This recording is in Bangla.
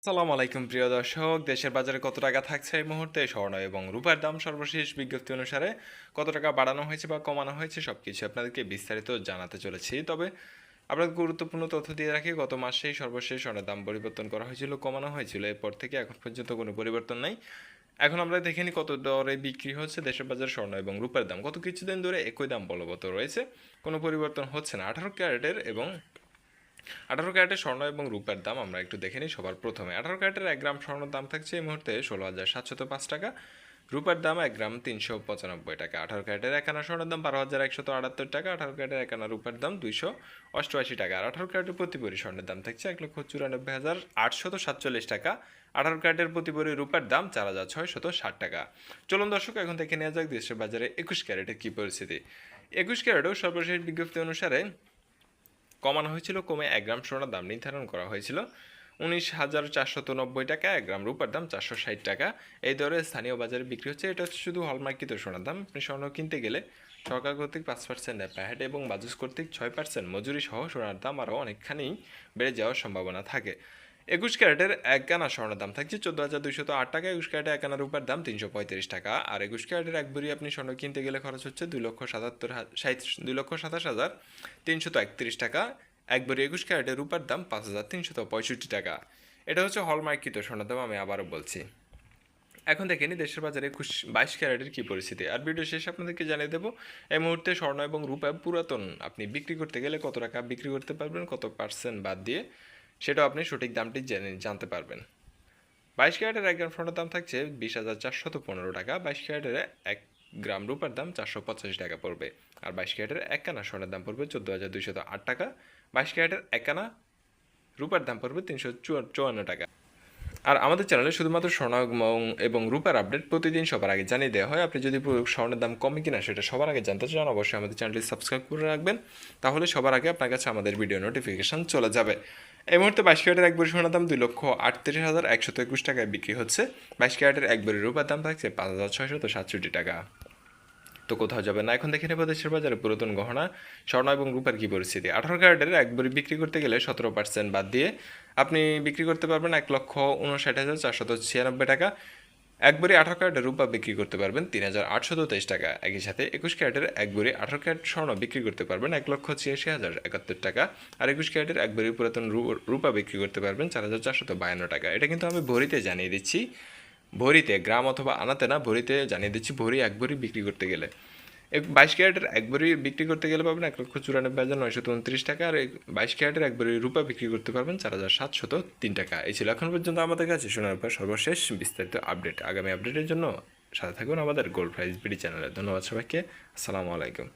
আসসালামু আলাইকুম প্রিয় দর্শক, দেশের বাজারে কত টাকা থাকছে এই মুহূর্তে স্বর্ণ এবং রূপার দাম সর্বশেষ বিজ্ঞপ্তি অনুসারে কত টাকা বাড়ানো হয়েছে বা কমানো হয়েছে সবকিছু আপনাদেরকে বিস্তারিত জানাতে চলেছি। তবে আপনাদের গুরুত্বপূর্ণ তথ্য দিয়ে রাখি, গত মাসেই সর্বশেষ স্বর্ণের দাম পরিবর্তন করা হয়েছিল, কমানো হয়েছিল, এরপর থেকে এখন পর্যন্ত কোনো পরিবর্তন নাই। এখন আমরা দেখে নিই কত দরে বিক্রি হচ্ছে দেশের বাজারে স্বর্ণ এবং রূপার দাম। গত কিছুদিন ধরে একই দাম বলবৎ রয়েছে, কোনো পরিবর্তন হচ্ছে না। 18 ক্যারেটের স্বর্ণ এবং রূপার দাম আমরা একটু দেখে নিই। সবার প্রথমে 18 ক্যারেটের 1 গ্রাম স্বর্ণের দাম থাকছে এই মুহূর্তে 16,705 টাকা, রূপার দাম 1 গ্রাম 395 টাকা। 18 ক্যারেটের 1 আনা স্বর্ণের দাম 12,178 টাকা, 18 ক্যারেটের 1 আনা রূপার দাম 288 টাকা। আর 18 ক্যারেটের প্রতি ভরি স্বর্ণের দাম থাকছে 1,94,847 টাকা, 18 ক্যারেটের প্রতি ভরি রূপার দাম 4,660 টাকা। চলুন দর্শক, এখন থেকে নেওয়া যাক দেশের বাজারে 21 ক্যারেটের কী পরিস্থিতি। 21 ক্যারেটও সর্বশেষ বিজ্ঞপ্তি অনুসারে কমানো হয়েছিল, কমে 1 গ্রাম স্বর্ণের দাম নির্ধারণ করা হয়েছিল 19,490 টাকা, 1 গ্রাম রূপার দাম 460 টাকা। এই দরে স্থানীয় বাজারে বিক্রি হচ্ছে। এটা হচ্ছে শুধু হলমার্কিত সোনার দাম। আপনি স্বর্ণ কিনতে গেলে সরকার কর্তৃক 5% প্যাহেট এবং বাজুস কর্তৃক 6% মজুরি সহ সোনার দাম আরও অনেকখানি বেড়ে যাওয়ার সম্ভাবনা থাকে। 21 ক্যারেটের 1 আনা স্বর্ণের দাম থাকছে 14,208 টাকা, 21 ক্যারেটের 1 আনা রূপার দাম 335 টাকা। আর 21 ক্যারেটের 1 ভরি আপনি স্বর্ণ কিনতে গেলে খরচ হচ্ছে 2,27,331 টাকা। 1 ভরি 21 ক্যারেটের রূপার দাম 5,365 টাকা। এটা হচ্ছে হলমার্কিত সোনার দাম, আমি আবারও বলছি। এখন দেখে নিই দেশের বাজারে 22 ক্যারেটের কী পরিস্থিতি। আর ভিডিও শেষে আপনাদেরকে জানিয়ে দেবো এই মুহূর্তে স্বর্ণ এবং রূপা পুরাতন আপনি বিক্রি করতে গেলে কত টাকা বিক্রি করতে পারবেন, কত পার্সেন্ট বাদ দিয়ে, সেটাও আপনি সঠিক দামটি জানতে পারবেন। 22 ক্যারেটের 1 গ্রাম স্বর্ণের দাম থাকছে 20,415 টাকা, 22 ক্যারেটের 1 গ্রাম রূপার দাম 485 টাকা পড়বে। আর 22 ক্যারেটের 1 আনা স্বর্ণের দাম পড়বে 14,208 টাকা, 22 ক্যারেটের 1 আনা রূপার দাম পড়বে 354 টাকা। আর আমাদের চ্যানেলে শুধুমাত্র স্বর্ণ এবং রূপার আপডেট প্রতিদিন সবার আগে জানিয়ে দেওয়া হয়। আপনি যদি স্বর্ণের দাম কমে কিনা সেটা সবার আগে জানতে চান, অবশ্যই আমাদের চ্যানেলটি সাবস্ক্রাইব করে রাখবেন, তাহলে সবার আগে আপনার কাছে আমাদের ভিডিও নোটিফিকেশান চলে যাবে। এই মুহূর্তে 22 ক্যারেটের 1 ভরি সোনার দাম 2,38,121 টাকায় বিক্রি হচ্ছে। 22 ক্যারেটের 1 ভরি রূপার দাম থাকছে 5,667 টাকা। তো কোথাও যাবে না। এখন দেখে নেব দেশের বাজারে পুরাতন গহনা স্বর্ণ এবং রূপার কী পরিস্থিতি। 18 ক্যারেটের 1 ভরি বিক্রি করতে গেলে 17% বাদ দিয়ে আপনি বিক্রি করতে পারবেন 1,59,496 টাকা। 1 ভরি 18 ক্যারেটের রূপা বিক্রি করতে পারবেন 3,823 টাকা। একই সাথে 21 ক্যারেটের 1 ভরি 18 ক্যারেট স্বর্ণ বিক্রি করতে পারবেন 1,86,071 টাকা। আর 21 ক্যারেটের 1 ভরি পুরাতন রূপা বিক্রি করতে পারবেন 4,452 টাকা। এটা কিন্তু আমি ভরিতে জানিয়ে দিচ্ছি, ভরিতে, গ্রাম অথবা আনাতে না, ভরিতে জানিয়ে দিচ্ছি। ভরি 1 ভরি বিক্রি করতে গেলে 22 ক্যারেটের 1 ভরি বিক্রি করতে গেলে পাবেন 1,94,929 টাকা। আর 22 ক্যারেটের 1 ভরি রূপা বিক্রি করতে পারবেন 4,703 টাকা। এই ছিল এখন পর্যন্ত আমাদের কাছে সোনার উপর সর্বশেষ বিস্তারিত আপডেট। আগামী আপডেটের জন্য সাথে থাকুন আমাদের গোল্ড প্রাইস বিডি চ্যানেলে। ধন্যবাদ সবাইকে। আসসালামু আলাইকুম।